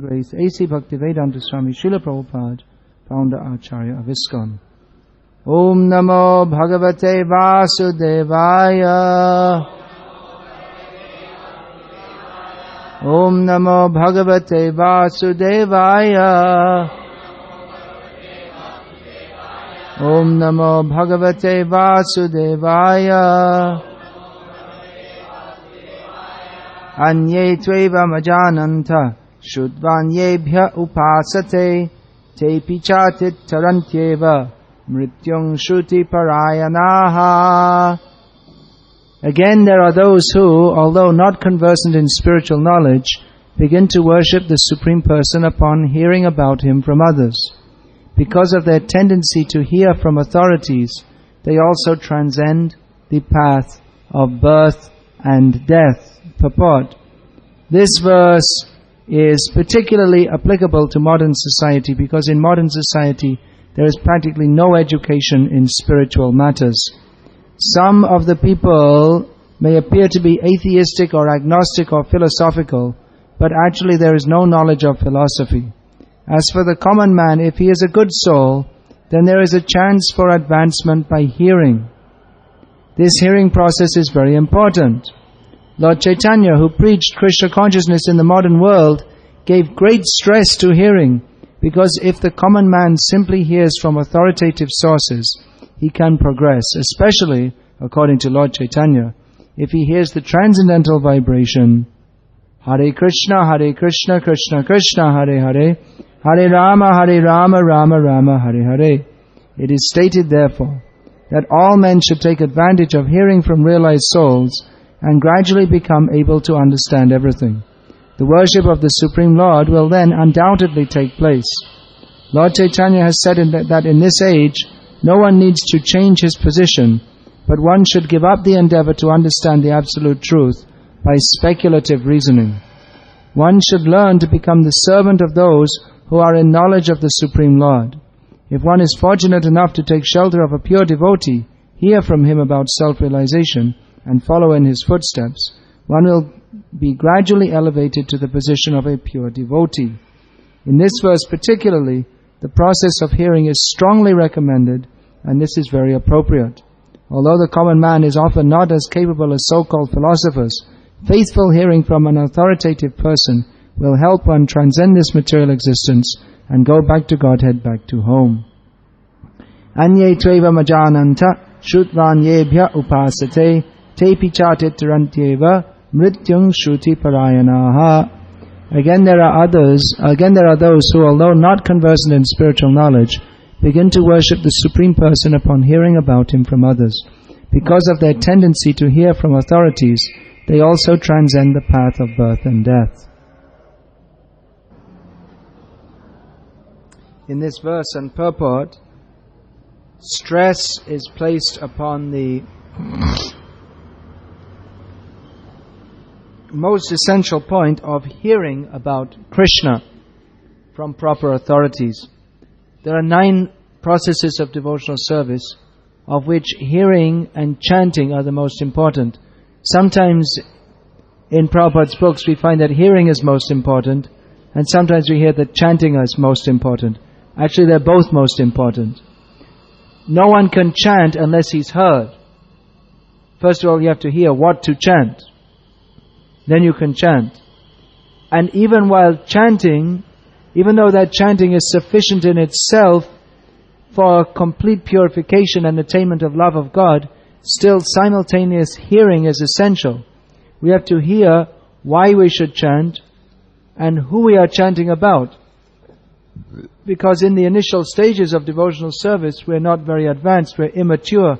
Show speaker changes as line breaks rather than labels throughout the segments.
Grace A.C. Bhaktivedanta Swami Srila Prabhupada, founder Acharya of ISKCON. Om Namo Bhagavate Vasudevaya. Om Namo Bhagavate Vasudevaya. Om Namo Bhagavate Vasudevaya. Anye tveva majananta Shudvanyebhya upasate te pichatit tarantyeva mrityung shruti parayanaha. Again, there are those who, although not conversant in spiritual knowledge, begin to worship the Supreme Person upon hearing about Him from others. Because of their tendency to hear from authorities, they also transcend the path of birth and death. Purport. This verse is particularly applicable to modern society because in modern society there is practically no education in spiritual matters. Some of the people may appear to be atheistic or agnostic or philosophical, but actually there is no knowledge of philosophy. As for the common man, if he is a good soul, then there is a chance for advancement by hearing. This hearing process is very important. Lord Chaitanya, who preached Krishna consciousness in the modern world, gave great stress to hearing, because if the common man simply hears from authoritative sources, he can progress, especially, according to Lord Chaitanya, if he hears the transcendental vibration, Hare Krishna, Krishna Krishna, Hare Hare, Hare Rama, Rama Rama, Hare Hare. It is stated, therefore, that all men should take advantage of hearing from realized souls and gradually become able to understand everything. The worship of the Supreme Lord will then undoubtedly take place. Lord Chaitanya has said that in this age, no one needs to change his position, but one should give up the endeavor to understand the absolute truth by speculative reasoning. One should learn to become the servant of those who are in knowledge of the Supreme Lord. If one is fortunate enough to take shelter of a pure devotee, hear from him about self-realization, and follow in his footsteps, one will be gradually elevated to the position of a pure devotee. In this verse particularly, the process of hearing is strongly recommended, and this is very appropriate. Although the common man is often not as capable as so-called philosophers, faithful hearing from an authoritative person will help one transcend this material existence and go back to Godhead, back to home. Anye tveva majananta shutvanyebhya upasate te pichatit tarantyeva mrityung shruti parayanaha. Again there are those who, although not conversant in spiritual knowledge, begin to worship the Supreme Person upon hearing about Him from others. Because of their tendency to hear from authorities, they also transcend the path of birth and death. In this verse and purport, stress is placed upon the most essential point of hearing about Krishna from proper authorities. There are 9 processes of devotional service, of which hearing and chanting are the most important. Sometimes in Prabhupada's books we find that hearing is most important, and sometimes we hear that chanting is most important. Actually, they're both most important. No one can chant unless he's heard. First of all, you have to hear what to chant. Then you can chant. And even while chanting, even though that chanting is sufficient in itself for complete purification and attainment of love of God, still simultaneous hearing is essential. We have to hear why we should chant and who we are chanting about. Because in the initial stages of devotional service, we're not very advanced, we're immature.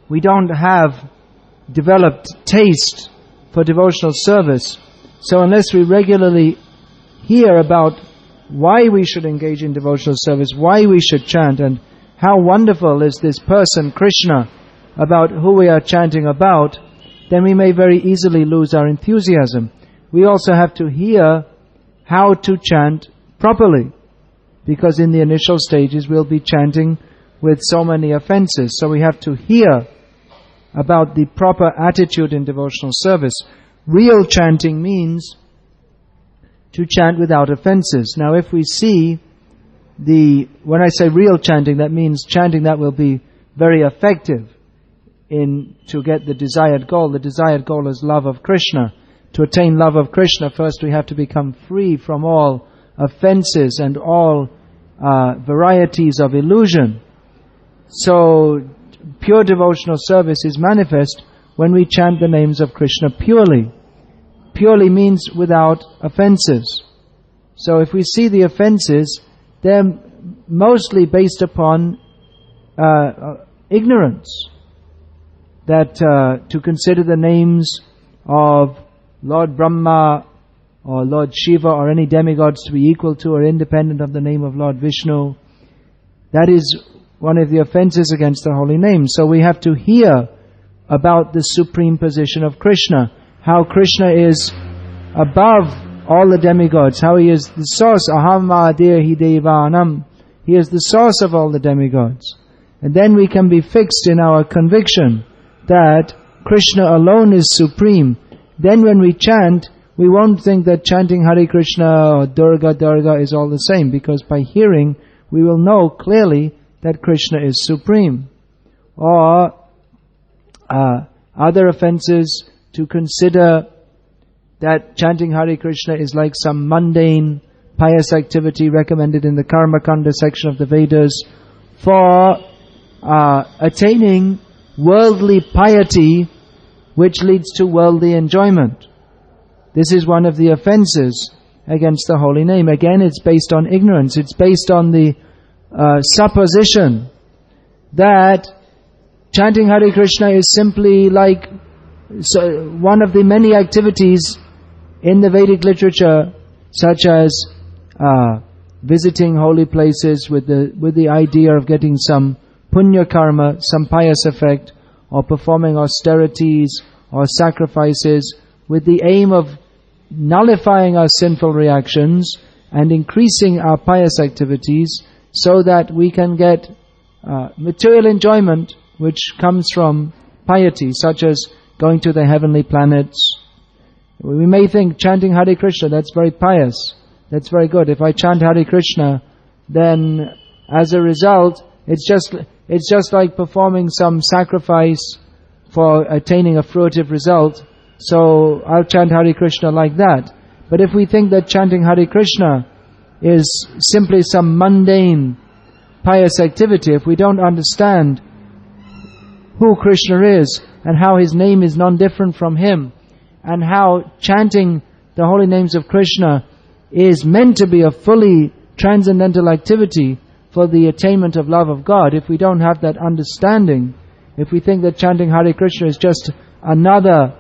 We don't have developed taste for devotional service. So unless we regularly hear about why we should engage in devotional service, why we should chant, and how wonderful is this person, Krishna, about who we are chanting about, then we may very easily lose our enthusiasm. We also have to hear how to chant properly, because in the initial stages we'll be chanting with so many offenses. So we have to hear about the proper attitude in devotional service. Real chanting means to chant without offenses. Now if we see when I say real chanting, that means chanting that will be very effective to get the desired goal. The desired goal is love of Krishna. To attain love of Krishna, first we have to become free from all offenses and all varieties of illusion. So pure devotional service is manifest when we chant the names of Krishna purely. Purely means without offenses. So if we see the offenses, they're mostly based upon ignorance. That to consider the names of Lord Brahma or Lord Shiva or any demigods to be equal to or independent of the name of Lord Vishnu, that is one of the offenses against the holy name. So we have to hear about the supreme position of Krishna, how Krishna is above all the demigods, how He is the source, aham vadehi devanam, He is the source of all the demigods. And then we can be fixed in our conviction that Krishna alone is supreme. Then when we chant, we won't think that chanting Hare Krishna or Durga Durga is all the same, because by hearing we will know clearly that Krishna is supreme. Or other offenses, to consider that chanting Hare Krishna is like some mundane pious activity recommended in the Karma Kanda section of the Vedas for attaining worldly piety which leads to worldly enjoyment. This is one of the offenses against the holy name. Again, it's based on ignorance. It's based on the supposition that chanting Hare Krishna is simply like one of the many activities in the Vedic literature, such as visiting holy places with the idea of getting some punya karma, some pious effect, or performing austerities or sacrifices with the aim of nullifying our sinful reactions and increasing our pious activities so that we can get material enjoyment which comes from piety, such as going to the heavenly planets. We may think chanting Hare Krishna, that's very pious, that's very good. If I chant Hare Krishna, then as a result, it's just like performing some sacrifice for attaining a fruitive result. So I'll chant Hare Krishna like that. But if we think that chanting Hare Krishna is simply some mundane pious activity, if we don't understand who Krishna is and how His name is non-different from Him, and how chanting the holy names of Krishna is meant to be a fully transcendental activity for the attainment of love of God, if we don't have that understanding, if we think that chanting Hare Krishna is just another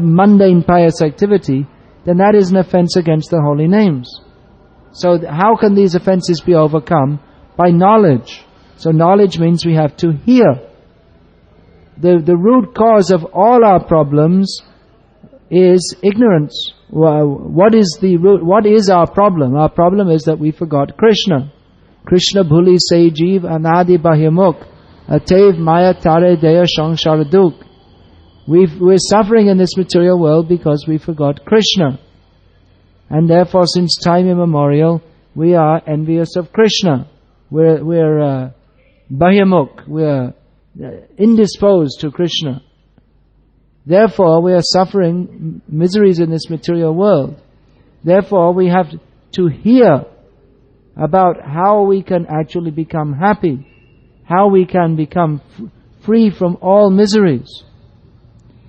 mundane pious activity, then that is an offense against the holy names. So how can these offenses be overcome? By knowledge. So knowledge means we have to hear. The root cause of all our problems is ignorance. What is the root? What is our problem? Our problem is that we forgot Krishna. Krishna bhuli se jeev anadi bahimuk atev maya tare deya shangsharaduk. We're suffering in this material world because we forgot Krishna. And therefore, since time immemorial, we are envious of Krishna. We're bahimuk. We're indisposed to Krishna. Therefore, we are suffering miseries in this material world. Therefore, we have to hear about how we can actually become happy, how we can become free from all miseries.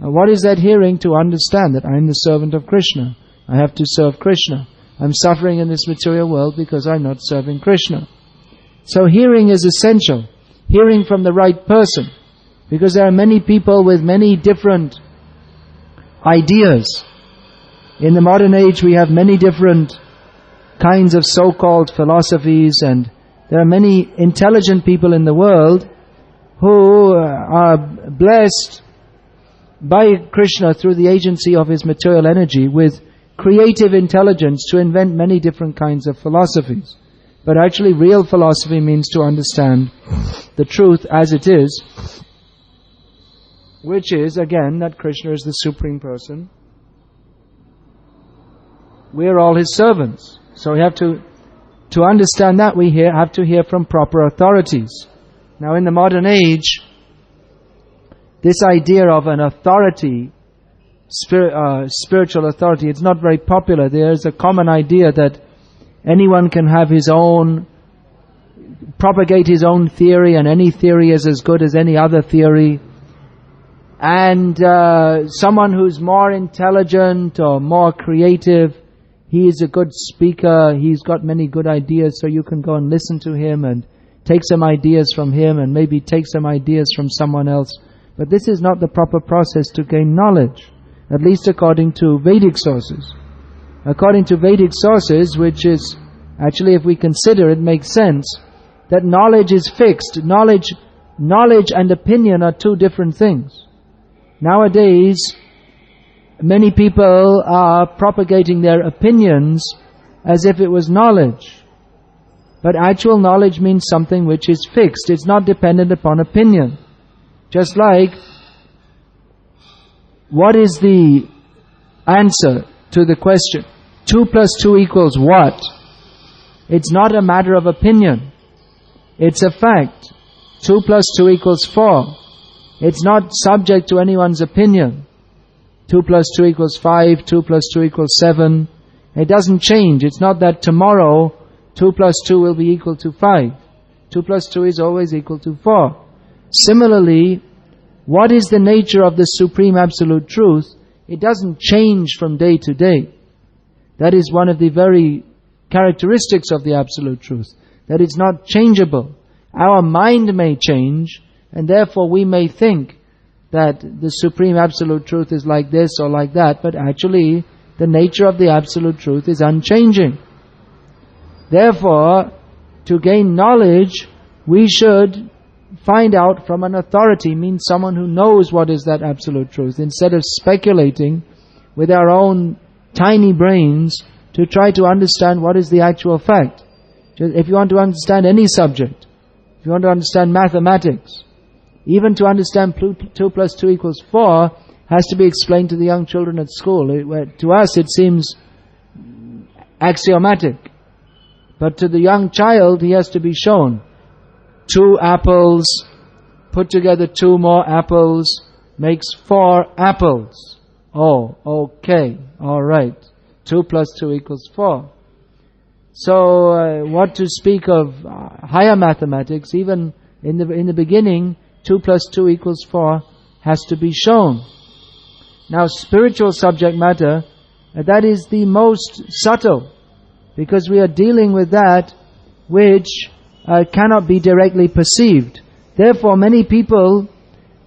Now, what is that hearing? To understand that I am the servant of Krishna. I have to serve Krishna. I'm suffering in this material world because I'm not serving Krishna. So hearing is essential. Hearing from the right person. Because there are many people with many different ideas. In the modern age we have many different kinds of so-called philosophies, and there are many intelligent people in the world who are blessed by Krishna through the agency of His material energy with creative intelligence to invent many different kinds of philosophies. But actually real philosophy means to understand the truth as it is, which is, again, that Krishna is the Supreme Person, we're all His servants. So we have to understand that, we have to hear from proper authorities. Now in the modern age, this idea of an authority, spiritual authority, it's not very popular. There is a common idea that anyone can have his own, propagate his own theory, and any theory is as good as any other theory. And someone who's more intelligent or more creative, he is a good speaker, he's got many good ideas, so you can go and listen to him and take some ideas from him and maybe take some ideas from someone else. But this is not the proper process to gain knowledge, at least according to Vedic sources. According to Vedic sources, which is, actually if we consider it, makes sense, that knowledge is fixed. Knowledge and opinion are two different things. Nowadays, many people are propagating their opinions as if it was knowledge. But actual knowledge means something which is fixed. It's not dependent upon opinion. Just like, what is the answer to the question? 2 plus 2 equals what? It's not a matter of opinion. It's a fact. 2 plus 2 equals 4. It's not subject to anyone's opinion. 2 plus 2 equals 5, 2 plus 2 equals 7. It doesn't change. It's not that tomorrow 2 plus 2 will be equal to 5. 2 plus 2 is always equal to 4. Similarly, what is the nature of the Supreme Absolute Truth? It doesn't change from day to day. That is one of the very characteristics of the Absolute Truth, that it's not changeable. Our mind may change, and therefore we may think that the Supreme Absolute Truth is like this or like that, but actually the nature of the Absolute Truth is unchanging. Therefore, to gain knowledge, we should find out from an authority, means someone who knows what is that Absolute Truth, instead of speculating with our own tiny brains to try to understand what is the actual fact. If you want to understand any subject, if you want to understand mathematics, even to understand 2 plus 2 equals 4 has to be explained to the young children at school. To us it seems axiomatic. But to the young child, he has to be shown. 2 apples, put together 2 more apples, makes 4 apples. Oh, okay, alright. 2 plus 2 equals 4. So, what to speak of higher mathematics, even in the beginning, 2 plus 2 equals 4 has to be shown. Now, spiritual subject matter, that is the most subtle, because we are dealing with that which cannot be directly perceived. Therefore, many people,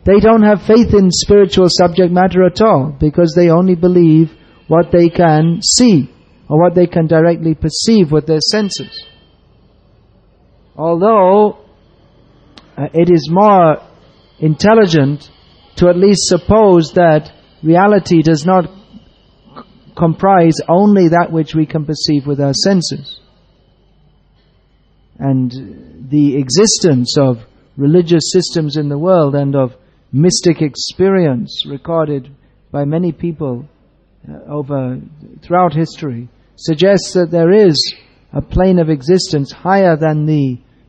they don't have faith in spiritual subject matter at all, because they only believe what they can see, or what they can directly perceive with their senses. Although it is more intelligent to at least suppose that reality does not comprise only that which we can perceive with our senses. And the existence of religious systems in the world and of mystic experience recorded by many people throughout history suggests that there is a plane of existence higher than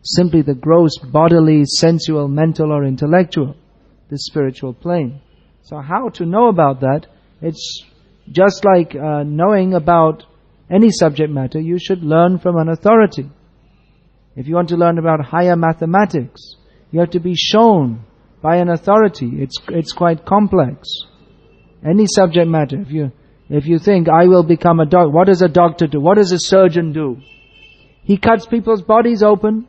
simply the gross bodily, sensual, mental or intellectual, the spiritual plane. So how to know about that? It's just like knowing about any subject matter, you should learn from an authority. If you want to learn about higher mathematics, you have to be shown by an authority. It's quite complex. Any subject matter, if you think, I will become a doctor, what does a doctor do? What does a surgeon do? He cuts people's bodies open,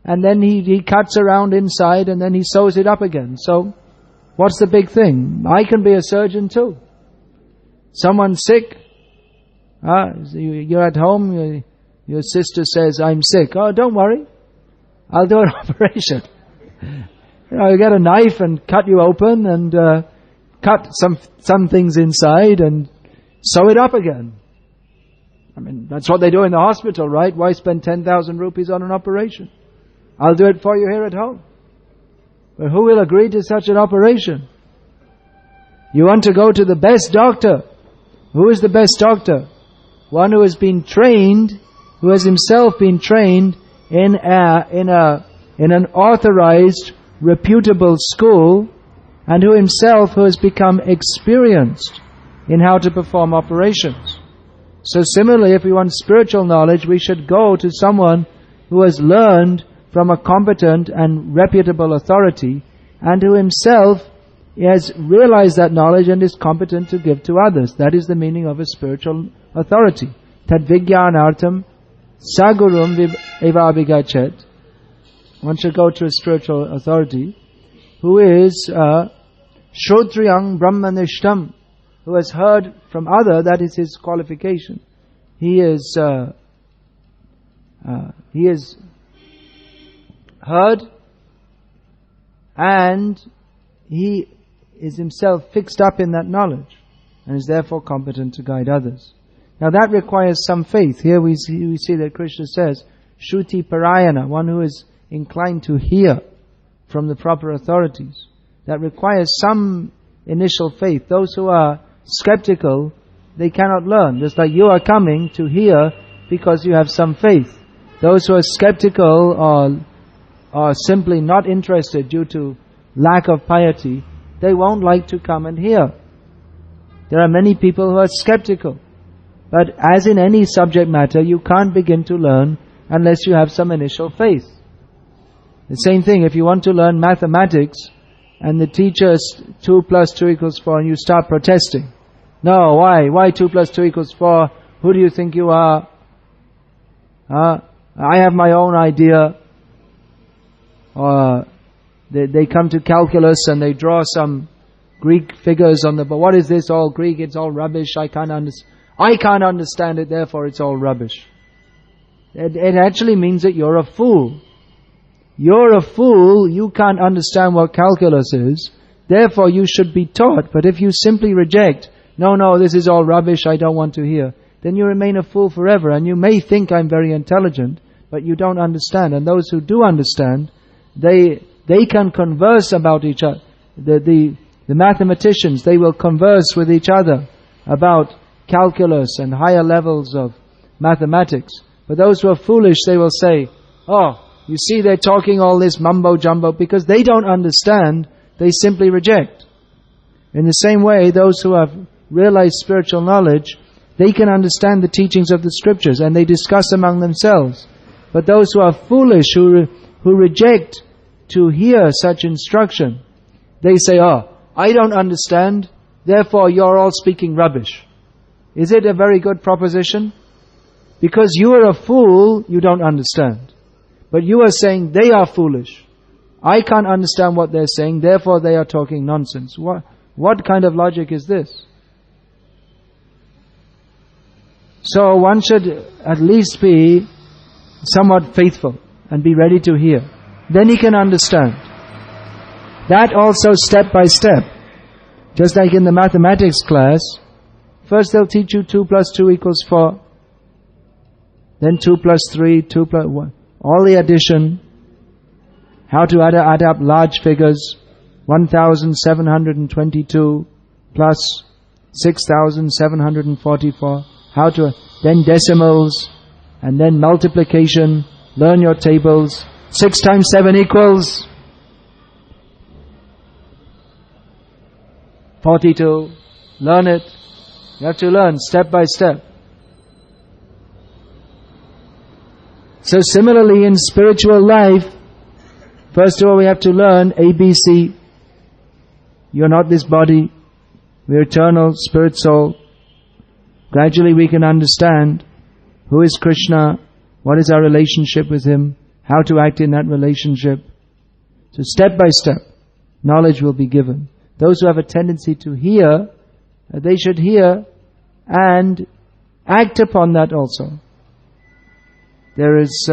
and then he cuts around inside, and then he sews it up again. So, what's the big thing? I can be a surgeon too. Someone's sick, you're at home, your sister says, I'm sick. Oh, don't worry, I'll do an operation. You get a knife and cut you open and cut some things inside and sew it up again. I mean, that's what they do in the hospital, right? Why spend 10,000 rupees on an operation? I'll do it for you here at home. But who will agree to such an operation? You want to go to the best doctor. Who is the best doctor? one who has been trained, who has himself been trained in an authorized, reputable school, and who has become experienced in how to perform operations. So similarly, if we want spiritual knowledge, we should go to someone who has learned from a competent and reputable authority, and who himself has realized that knowledge and is competent to give to others. That is the meaning of a spiritual authority. Tad vijnanartam sagurum evabhigachet. One should go to a spiritual authority who is shrotriyang brahmanishtam, who has heard from other. That is his qualification. He is heard, and he is himself fixed up in that knowledge, and is therefore competent to guide others. Now that requires some faith. Here we see that Krishna says, Shruti Parayana, one who is inclined to hear from the proper authorities. That requires some initial faith. Those who are skeptical, they cannot learn. Just like you are coming to hear because you have some faith. Those who are skeptical or simply not interested due to lack of piety, they won't like to come and hear. There are many people who are skeptical. But as in any subject matter, you can't begin to learn unless you have some initial faith. The same thing, if you want to learn mathematics and the teacher is 2 + 2 = 4 and you start protesting. No, why? Why 2 + 2 = 4? Who do you think you are? I have my own idea. Or they come to calculus and they draw some Greek figures on the board. What is this? All Greek, it's all rubbish. I can't understand it, therefore it's all rubbish. It actually means that you're a fool. You're a fool, you can't understand what calculus is, therefore you should be taught. But if you simply reject, no, this is all rubbish, I don't want to hear, then you remain a fool forever. And you may think I'm very intelligent, but you don't understand. And those who do understand, they can converse about each other. The mathematicians, they will converse with each other about calculus and higher levels of mathematics. But those who are foolish, they will say, oh, you see they're talking all this mumbo-jumbo, because they don't understand, they simply reject. In the same way, those who have realized spiritual knowledge, they can understand the teachings of the scriptures and they discuss among themselves. But those who are foolish, who reject to hear such instruction, they say, oh, I don't understand, therefore you're all speaking rubbish. Is it a very good proposition? Because you are a fool, you don't understand. But you are saying they are foolish. I can't understand what they're saying, therefore they are talking nonsense. What kind of logic is this? So one should at least be somewhat faithful and be ready to hear. Then he can understand. That also step by step. Just like in the mathematics class, first they'll teach you 2 + 2 = 4. Then 2 + 3, 2 + 1. All the addition. How to add up large figures. 1,722 plus 6,744. Then decimals. And then multiplication. Learn your tables. 6 times 7 equals 42. Learn it. You have to learn step by step. So similarly in spiritual life, first of all we have to learn ABC. You're not this body. We're eternal, spirit, soul. Gradually we can understand who is Krishna, what is our relationship with Him, how to act in that relationship. So step by step, knowledge will be given. Those who have a tendency to hear, they should hear and act upon that also. There is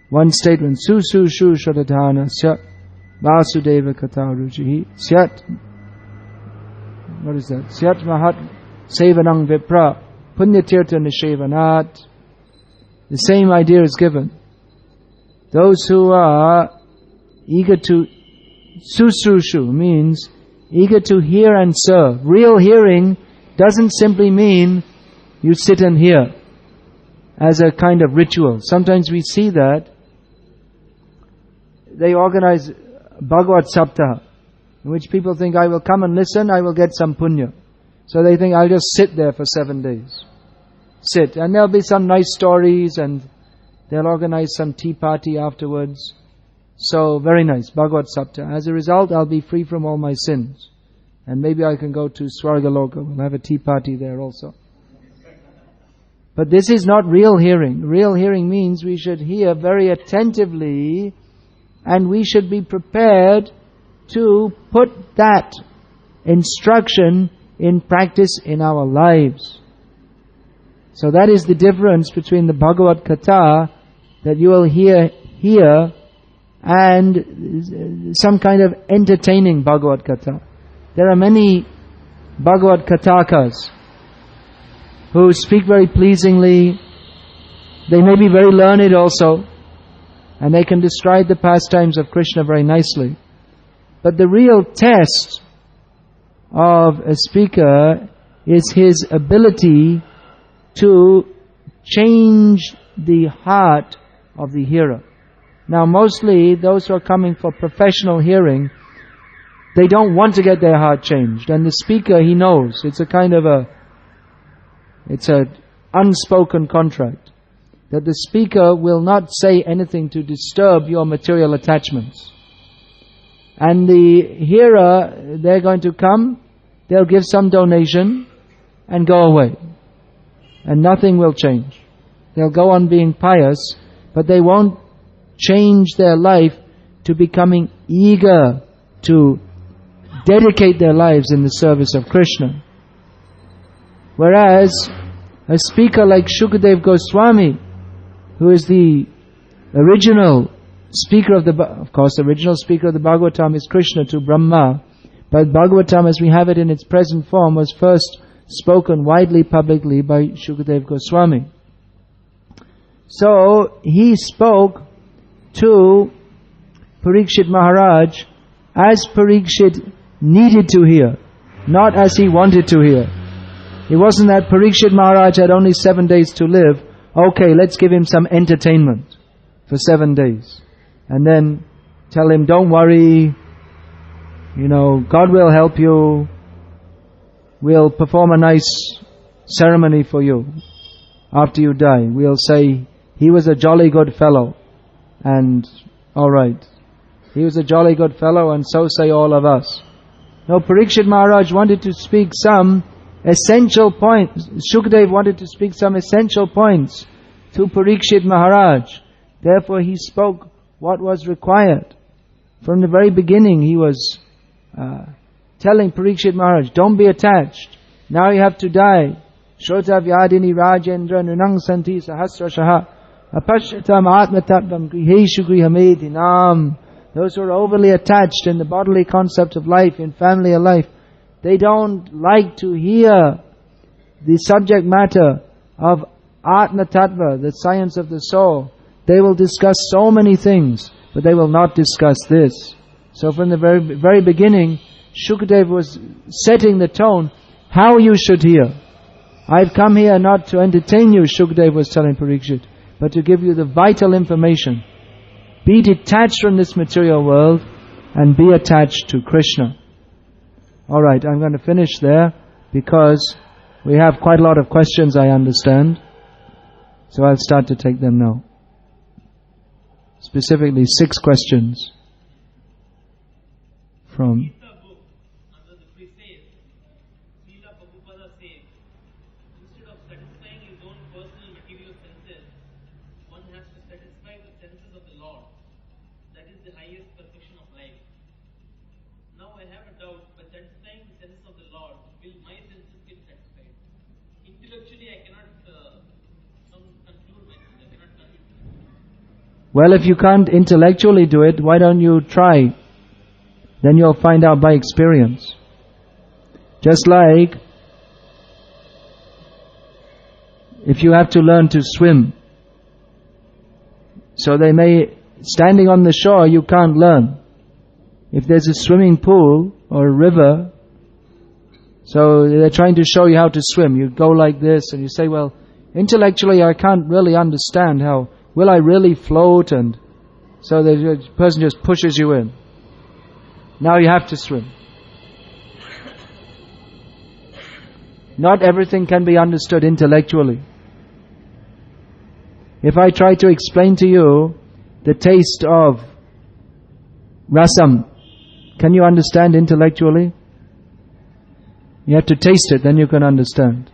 one statement, Susu Shu Shadadhana Syat Vasudeva Katha Ruchihi Syat. What is that? Syat Mahat Sevanang Vipra Punyatirtha Nishevanat. The same idea is given. Those who are eager to Susushu means eager to hear and serve. Real hearing doesn't simply mean you sit and hear as a kind of ritual. Sometimes we see that they organize Bhagavad Saptaha, in which people think, I will come and listen, I will get some punya. So they think, I'll just sit there for 7 days. Sit. And there'll be some nice stories, and they'll organize some tea party afterwards. So, very nice, Bhagavad Saptaha. As a result, I'll be free from all my sins. And maybe I can go to Swargaloka. We'll have a tea party there also. But this is not real hearing. Real hearing means we should hear very attentively, and we should be prepared to put that instruction in practice in our lives. So that is the difference between the Bhagavad Katha that you will hear here and some kind of entertaining Bhagavad Katha. There are many Bhagavad Kathakas who speak very pleasingly. They may be very learned also, and they can describe the pastimes of Krishna very nicely. But the real test of a speaker is his ability to change the heart of the hearer. Now mostly those who are coming for professional hearing, they don't want to get their heart changed. And the speaker, he knows, it's an unspoken contract, that the speaker will not say anything to disturb your material attachments. And the hearer, they're going to come, they'll give some donation and go away. And nothing will change. They'll go on being pious, but they won't change their life to becoming eager to dedicate their lives in the service of Krishna. Whereas a speaker like Shukadev Goswami, who is the original speaker of the original speaker of the Bhagavatam is Krishna to Brahma, but Bhagavatam as we have it in its present form was first spoken widely publicly by Shukadev Goswami. So he spoke to Parikshit Maharaj as Parikshit needed to hear, not as he wanted to hear. It wasn't that Parikshit Maharaj had only 7 days to live. Okay, let's give him some entertainment for 7 days. And then tell him, don't worry, God will help you. We'll perform a nice ceremony for you after you die. We'll say, he was a jolly good fellow. And, alright, he was a jolly good fellow, and so say all of us. No, Parikshit Maharaj wanted to speak some essential points. Shukadev wanted to speak some essential points to Parikshit Maharaj. Therefore he spoke what was required. From the very beginning he was telling Parikshit Maharaj, don't be attached. Now you have to die. Shrota vyadini rajendra nunang santi sahasrashaha apashyatam atmatattvam griheshu grihamedinam. Those who are overly attached in the bodily concept of life, in family life, they don't like to hear the subject matter of Atma Tattva, the science of the soul. They will discuss so many things, but they will not discuss this. So from the very beginning, Shukadev was setting the tone, how you should hear. I've come here not to entertain you, Shukadev was telling Parikshit, but to give you the vital information. Be detached from this material world and be attached to Krishna. Alright, I'm going to finish there because we have quite a lot of questions, I understand. So I'll start to take them now. Specifically 6 questions from Well, if you can't intellectually do it, why don't you try? Then you'll find out by experience. Just like if you have to learn to swim. So standing on the shore, you can't learn. If there's a swimming pool or a river, So they're trying to show you how to swim. You go like this and you say, well, intellectually I can't really understand how, will I really float? And so the person just pushes you in. Now you have to swim. Not everything can be understood intellectually. If I try to explain to you the taste of rasam, can you understand intellectually? You have to taste it, then you can understand.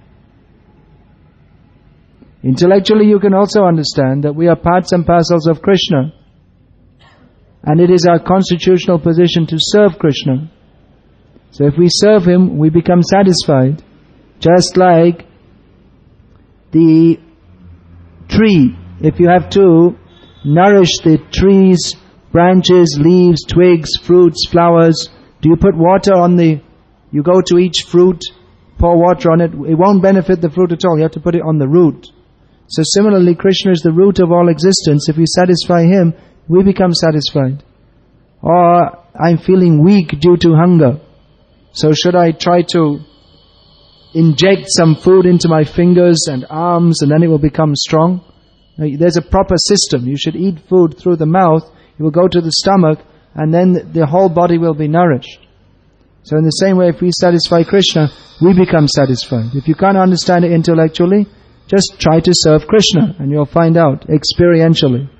Intellectually you can also understand that we are parts and parcels of Krishna. And it is our constitutional position to serve Krishna. So if we serve Him, we become satisfied. Just like the tree, if you have to nourish the trees, branches, leaves, twigs, fruits, flowers, do you put water on you go to each fruit, pour water on it, it won't benefit the fruit at all, you have to put it on the root. So similarly, Krishna is the root of all existence. If we satisfy Him, we become satisfied. Or, I'm feeling weak due to hunger, so should I try to inject some food into my fingers and arms and then it will become strong? Now, there's a proper system. You should eat food through the mouth, it will go to the stomach, and then the whole body will be nourished. So in the same way, if we satisfy Krishna, we become satisfied. If you can't understand it intellectually, just try to serve Krishna and you'll find out experientially.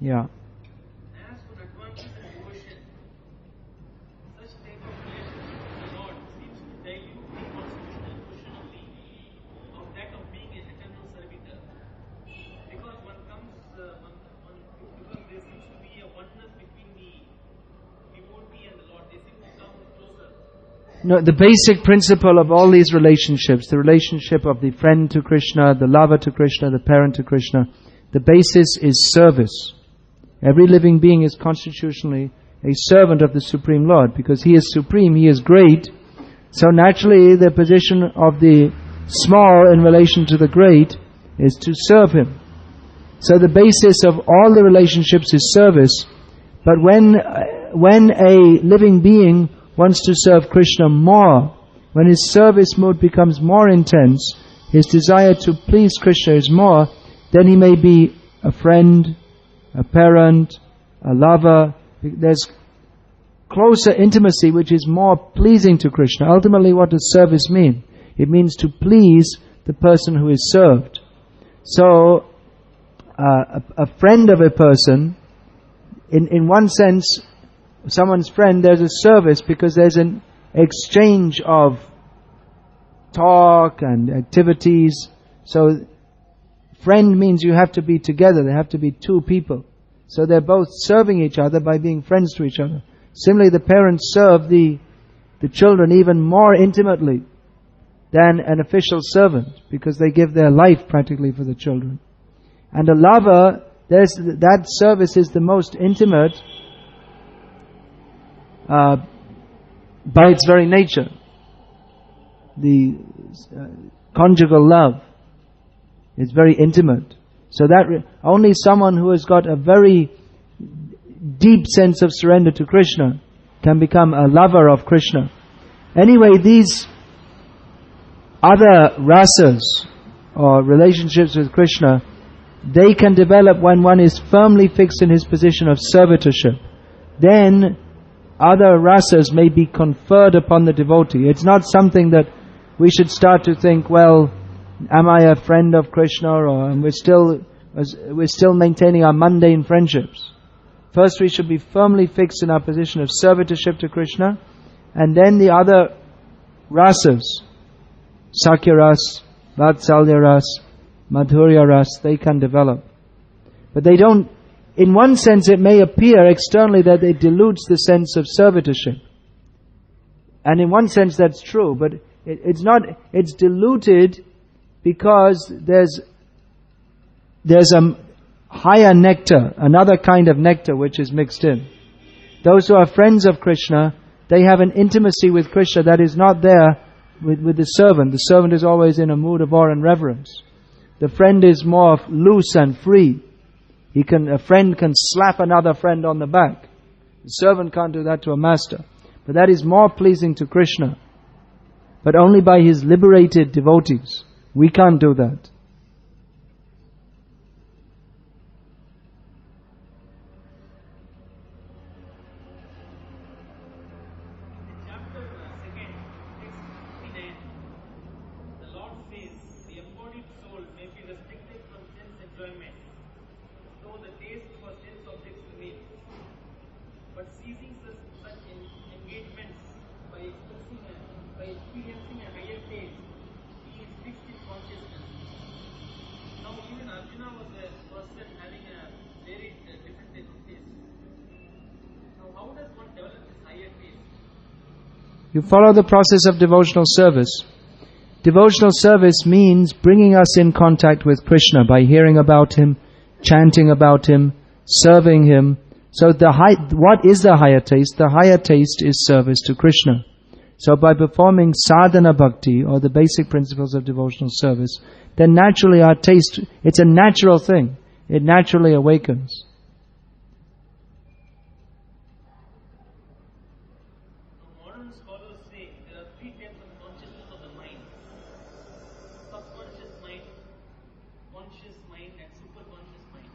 Yeah.
As for advances in devotion, such type of relationship with the Lord seems to dilute the constitutional question of that of being an eternal servitor. Because because there seems to be a oneness between the devotee and the Lord. They seem to come closer.
No, the basic principle of all these relationships, the relationship of the friend to Krishna, the lover to Krishna, the parent to Krishna, the basis is service. Every living being is constitutionally a servant of the Supreme Lord, because He is supreme, He is great. So naturally the position of the small in relation to the great is to serve Him. So the basis of all the relationships is service. But when a living being wants to serve Krishna more, when his service mode becomes more intense, his desire to please Krishna is more, then he may be a friend, a parent, a lover. There's closer intimacy which is more pleasing to Krishna. Ultimately, what does service mean? It means to please the person who is served. So, a friend of a person, in one sense, someone's friend, there's a service because there's an exchange of talk and activities. So, friend means you have to be together. There have to be two people. So they're both serving each other by being friends to each other. Similarly, the parents serve the children even more intimately than an official servant, because they give their life practically for the children. And a lover, that service is the most intimate by its very nature. The conjugal love is very intimate. So that only someone who has got a very deep sense of surrender to Krishna can become a lover of Krishna. Anyway, these other rasas or relationships with Krishna, they can develop when one is firmly fixed in his position of servitorship. Then other rasas may be conferred upon the devotee. It's not something that we should start to think, well, am I a friend of Krishna, or we're still maintaining our mundane friendships. First we should be firmly fixed in our position of servitorship to Krishna, and then the other rasas, Sakhya ras, Vatsalya ras, Madhurya ras, they can develop. But they don't, in one sense it may appear externally that it dilutes the sense of servitorship. And in one sense that's true, but it's not, it's diluted because there's higher nectar, another kind of nectar which is mixed in. Those who are friends of Krishna, they have an intimacy with Krishna that is not there with the servant. The servant is always in a mood of awe and reverence. The friend is more loose and free. A friend can slap another friend on the back. The servant can't do that to a master. But that is more pleasing to Krishna. But only by his liberated devotees. We can't do that.
Chapter 2, text 59. The Lord says, the embodied soul may be restricted from sense enjoyment, though the taste for sense objects remains. But ceasing such engagements by experiencing a higher taste, he is fixed in consciousness. Now even Arjuna was a person having a very different taste. Now how does one develop this higher taste?
You follow the process of devotional service. Devotional service means bringing us in contact with Krishna by hearing about Him, chanting about Him, serving Him. So what is the higher taste? The higher taste is service to Krishna. So by performing sadhana bhakti, or the basic principles of devotional service, then naturally our taste, it's a natural thing. It naturally awakens.
Modern scholars say there are three types of consciousness of the mind: subconscious mind, conscious mind, and superconscious mind.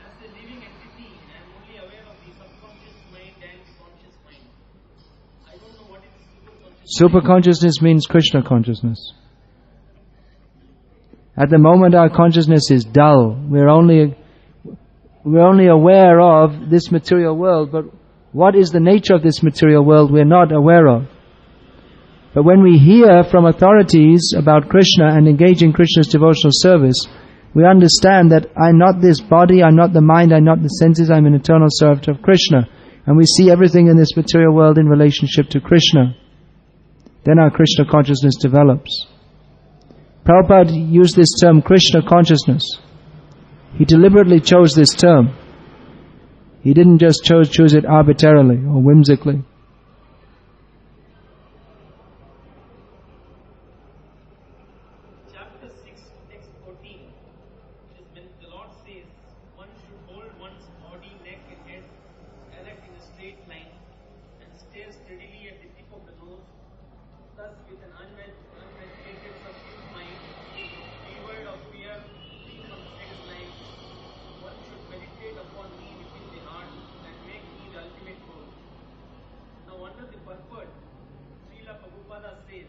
As a living entity, I am only aware of the subconscious mind and conscious mind. I don't know what is superconscious.
Superconsciousness means Krishna consciousness. At the moment our consciousness is dull. We're only aware of this material world, but what is the nature of this material world we're not aware of. But when we hear from authorities about Krishna and engage in Krishna's devotional service, we understand that I'm not this body, I'm not the mind, I'm not the senses, I'm an eternal servant of Krishna. And we see everything in this material world in relationship to Krishna. Then our Krishna consciousness develops. Prabhupada used this term Krishna consciousness. He deliberately chose this term. He didn't just choose it arbitrarily or whimsically.
Chapter 6, text 14, is when the Lord says one should hold one's body, neck and head erect in a straight line and stare steadily at the tip of the nose. Thus, with an unmeditated subdued mind, devoid of fear, free from sex life, one should meditate upon me within the heart and make me the ultimate goal. Now, under the purport, Srila Prabhupada says,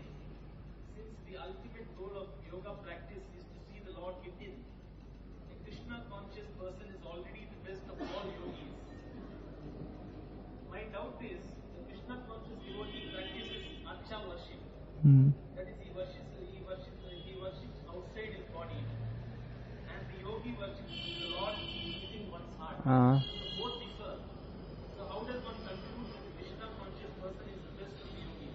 since the ultimate goal of yoga practice is to see the Lord within, a Krishna conscious person is already the best of all yogis. My doubt is, the Krishna conscious devotee practices archa worship. That is, he worships outside his body. And the yogi worships the Lord within one's heart. So both differ. So how does one conclude that the Krishna conscious person is the best of the yogis?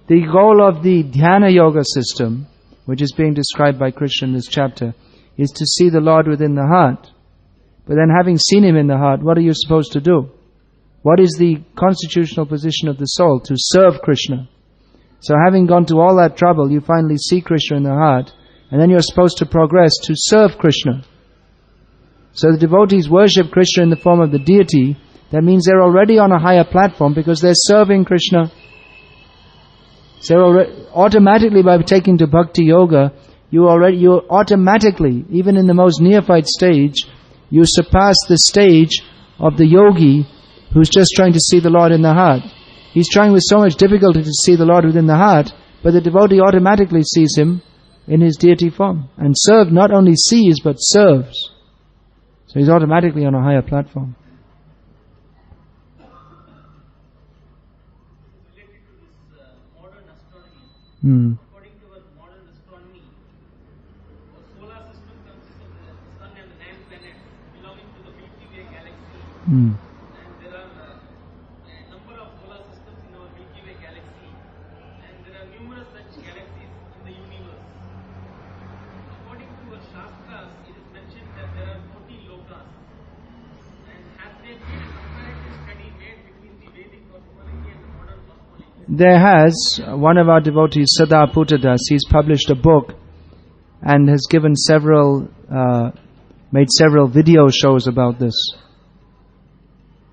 The goal of the dhyana yoga system, which is being described by Krishna in this chapter, is to see the Lord within the heart. But then having seen Him in the heart, what are you supposed to do? What is the constitutional position of the soul? To serve Krishna. So having gone to all that trouble, you finally see Krishna in the heart, and then you're supposed to progress to serve Krishna. So the devotees worship Krishna in the form of the deity. That means they're already on a higher platform because they're serving Krishna. So automatically by taking to bhakti yoga, you automatically, even in the most neophyte stage, you surpass the stage of the yogi who's just trying to see the Lord in the heart. He's trying with so much difficulty to see the Lord within the heart, but the devotee automatically sees Him in His deity form. And not only sees, but serves. So he's automatically on a higher platform.
Related to this modern astronomy. According to our modern astronomy, our solar system consists of the Sun and the 9 planets belonging to the Milky Way galaxy. And there are a number of solar systems in our Milky Way galaxy. And there are numerous such galaxies in the universe. According to our Shastras, it is mentioned that there are 14 lokas.
There has, one of our devotees, Sada Puttadas, he's published a book and has given made several video shows about this.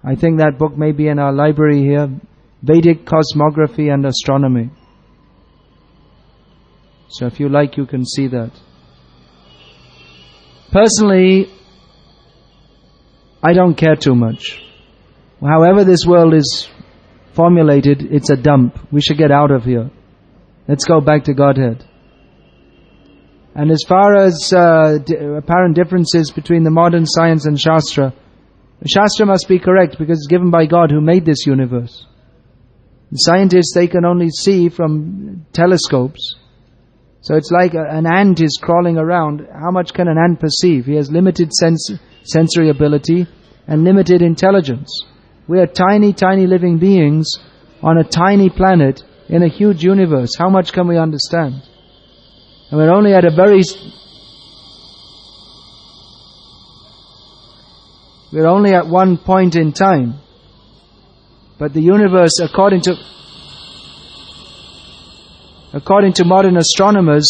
I think that book may be in our library here, Vedic Cosmography and Astronomy. So if you like, you can see that. Personally, I don't care too much. However this world is formulated, it's a dump. We should get out of here. Let's go back to Godhead. And as far as apparent differences between the modern science and Shastra, the Shastra must be correct because it's given by God who made this universe. The scientists, they can only see from telescopes. So it's like an ant is crawling around. How much can an ant perceive? He has limited sensory ability and limited intelligence. We are tiny, tiny living beings on a tiny planet in a huge universe. How much can we understand? And we're only at we're only at one point in time. But the universe, according to modern astronomers,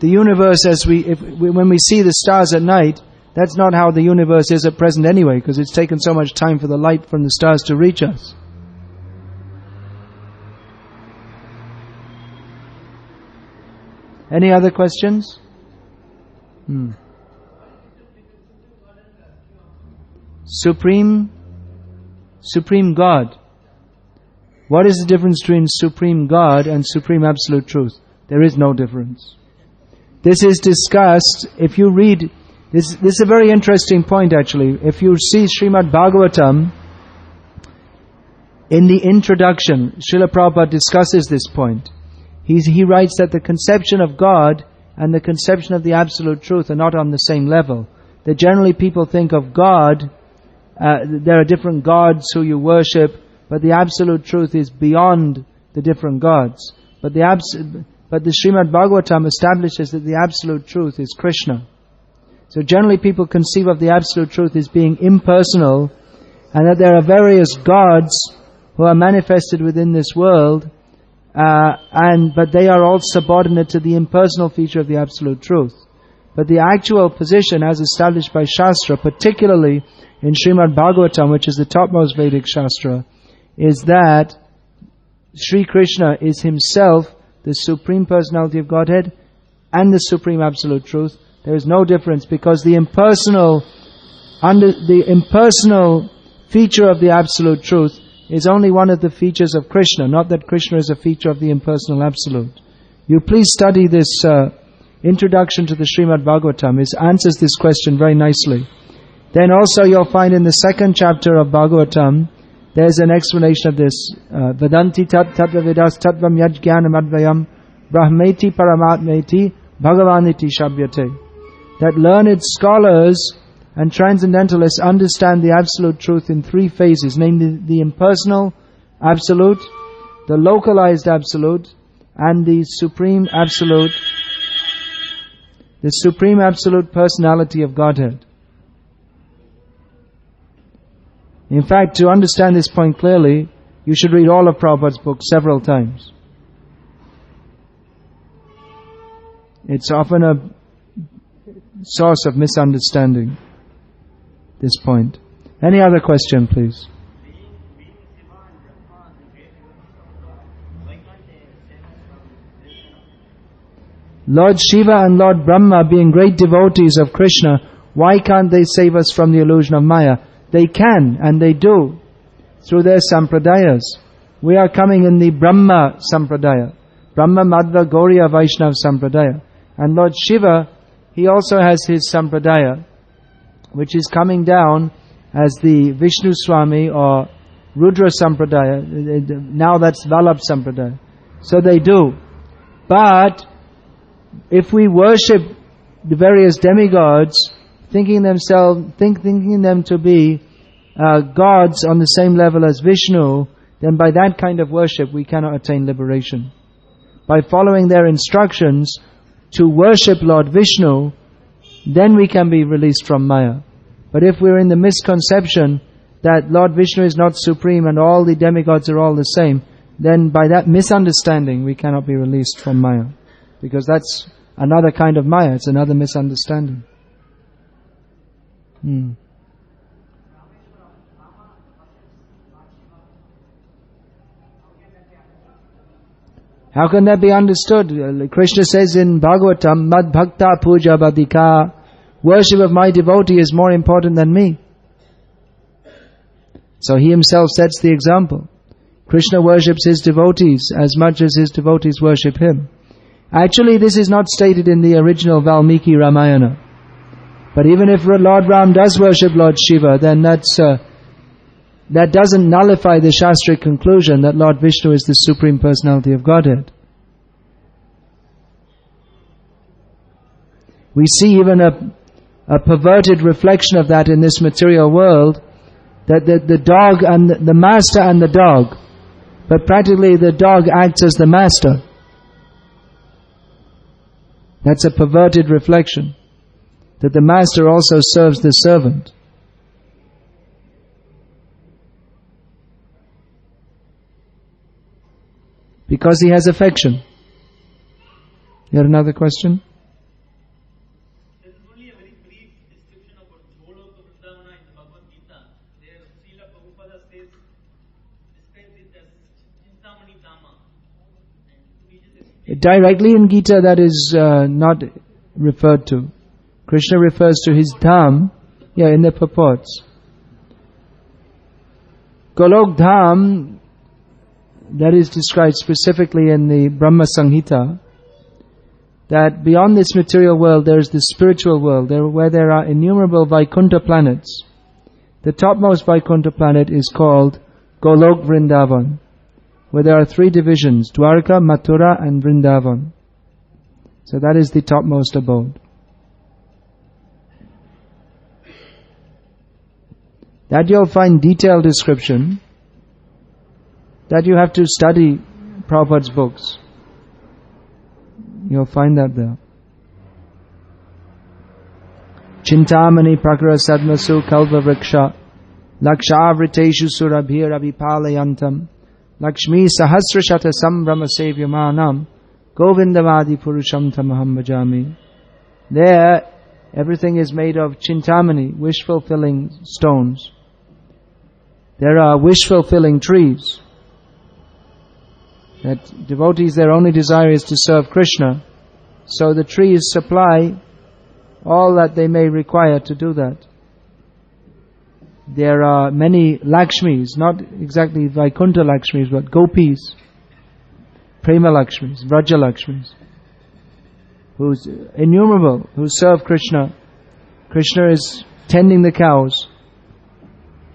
the universe when we see the stars at night, that's not how the universe is at present anyway, because it's taken so much time for the light from the stars to reach us. Any other questions? Supreme God. What is the difference between Supreme God and Supreme Absolute Truth? There is no difference. This is discussed, if you read, this is a very interesting point actually. If you see Srimad Bhagavatam, in the introduction, Srila Prabhupada discusses this point. He writes that the conception of God and the conception of the Absolute Truth are not on the same level. That generally people think of God, there are different gods who you worship, but the Absolute Truth is beyond the different gods. But the Srimad Bhagavatam establishes that the Absolute Truth is Krishna. So generally people conceive of the Absolute Truth as being impersonal, and that there are various gods who are manifested within this world, but they are all subordinate to the impersonal feature of the Absolute Truth. But the actual position as established by Shastra, particularly in Srimad Bhagavatam, which is the topmost Vedic Shastra, is that Sri Krishna is himself the Supreme Personality of Godhead and the Supreme Absolute Truth. There is no difference because the impersonal feature of the Absolute Truth is only one of the features of Krishna, not that Krishna is a feature of the impersonal Absolute. You please study this introduction to the Srimad Bhagavatam. It answers this question very nicely. Then also you'll find in the second chapter of Bhagavatam, there's an explanation of this. Vedanti tattva vedas tattvam yaj jnanam advayam brahmeti paramatmeti bhagavaniti shabhyate. That learned scholars and transcendentalists understand the Absolute Truth in three phases, namely the impersonal Absolute, the localized Absolute, and the Supreme Absolute Personality of Godhead. In fact, to understand this point clearly, you should read all of Prabhupada's books several times. It's often a source of misunderstanding, this point. Any other question, please? Lord Shiva and Lord Brahma being great devotees of Krishna, why can't they save us from the illusion of Maya? They can, and they do, through their sampradayas. We are coming in the Brahma sampradaya, Brahma Madhva Gauriya Vaishnav sampradaya. And Lord Shiva, he also has his sampradaya, which is coming down as the Vishnu Swami or Rudra sampradaya. Now that's Vallabh sampradaya. So they do. But if we worship the various demigods, thinking them to be gods on the same level as Vishnu, then by that kind of worship we cannot attain liberation. By following their instructions to worship Lord Vishnu, then we can be released from Maya. But if we're in the misconception that Lord Vishnu is not supreme and all the demigods are all the same, then by that misunderstanding we cannot be released from Maya. Because that's another kind of Maya, it's another misunderstanding. How can that be understood? Krishna says in Bhagavatam, Mad Bhakta Puja Badika, worship of my devotee is more important than me. So he himself sets the example. Krishna worships his devotees as much as his devotees worship him. Actually, this is not stated in the original Valmiki Ramayana. But even if Lord Ram does worship Lord Shiva, then that doesn't nullify the Shastric conclusion that Lord Vishnu is the Supreme Personality of Godhead. We see even a perverted reflection of that in this material world, that the dog and the master and the dog, but practically the dog acts as the master. That's a perverted reflection, that the master also serves the servant. Because he has affection. You had another question?
There is only a very brief description about Goloka Vrindavana in the Bhagavad Gita. There, Srila Prabhupada says, describes it as Chintamani Dhamma. And we just explain.
Directly in Gita that is not referred to. Krishna refers to his dham, in the purports. Golok Dham, that is described specifically in the Brahma Samhita, that beyond this material world there is the spiritual world, where there are innumerable Vaikuntha planets. The topmost Vaikuntha planet is called Golok Vrindavan, where there are 3 divisions, Dwarka, Mathura and Vrindavan. So that is the topmost abode. That you'll find detailed description, that you have to study Prabhupada's books. You'll find that there. Chintamani prakara sadmasu kalva vriksha lakshavriteshu surabhir abhipalayantam lakshmi sahasrashata sambrama sevyamanam govindavadi purusham tamaham bhajami. There, everything is made of chintamani, wish-fulfilling stones. There are wish-fulfilling trees. That devotees, their only desire is to serve Krishna. So the trees supply all that they may require to do that. There are many Lakshmis, not exactly Vaikuntha Lakshmis, but Gopis, Prema Lakshmis, Vraja Lakshmis, who's innumerable, who serve Krishna. Krishna is tending the cows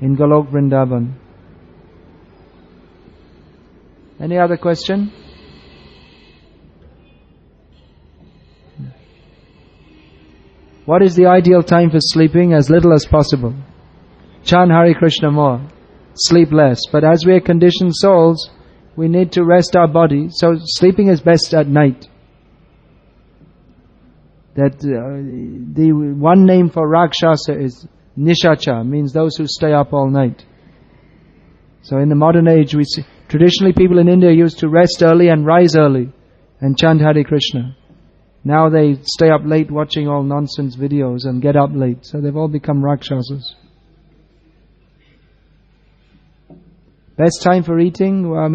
in Golok Vrindavan. Any other question? What is the ideal time for sleeping? As little as possible. Chant Hare Krishna more. Sleep less. But as we are conditioned souls, we need to rest our body. So sleeping is best at night. That the one name for Rakshasa is Nishacha, means those who stay up all night. So in the modern age, we see, traditionally people in India used to rest early and rise early and chant Hare Krishna. Now they stay up late watching all nonsense videos and get up late. So they've all become Rakshasas. Best time for eating? Well,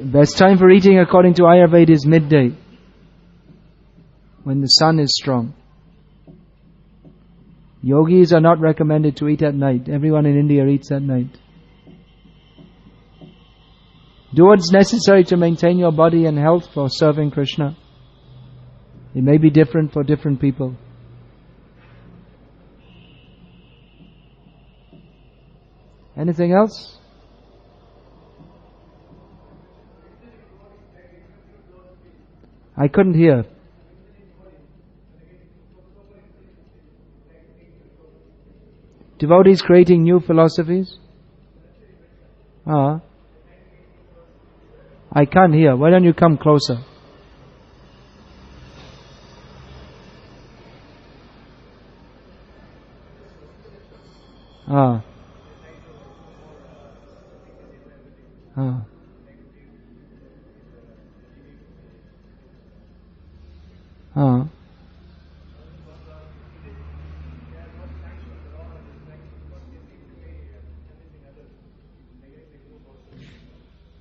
best time for eating according to Ayurveda is midday, when the sun is strong. Yogis are not recommended to eat at night. Everyone in India eats at night. Do what's necessary to maintain your body and health for serving Krishna. It may be different for different people. Anything else? I couldn't hear. Devotees creating new philosophies? I can't hear. Why don't you come closer? Ah. Ah. Ah.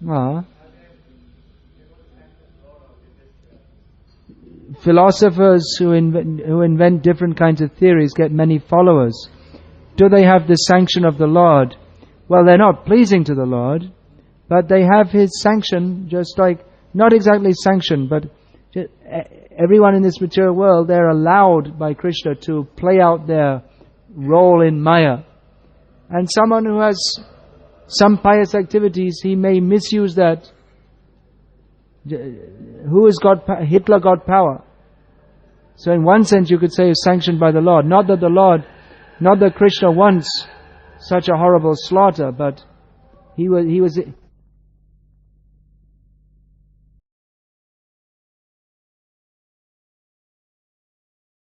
Ah. Philosophers who invent different kinds of theories get many followers. Do they have the sanction of the Lord? Well, they're not pleasing to the Lord, but they have His sanction, just like, not exactly sanction, but everyone in this material world, they're allowed by Krishna to play out their role in Maya. And someone who has some pious activities, he may misuse that. Who has got Hitler got power? So in one sense you could say it's sanctioned by the Lord. Not that Krishna wants such a horrible slaughter, but he was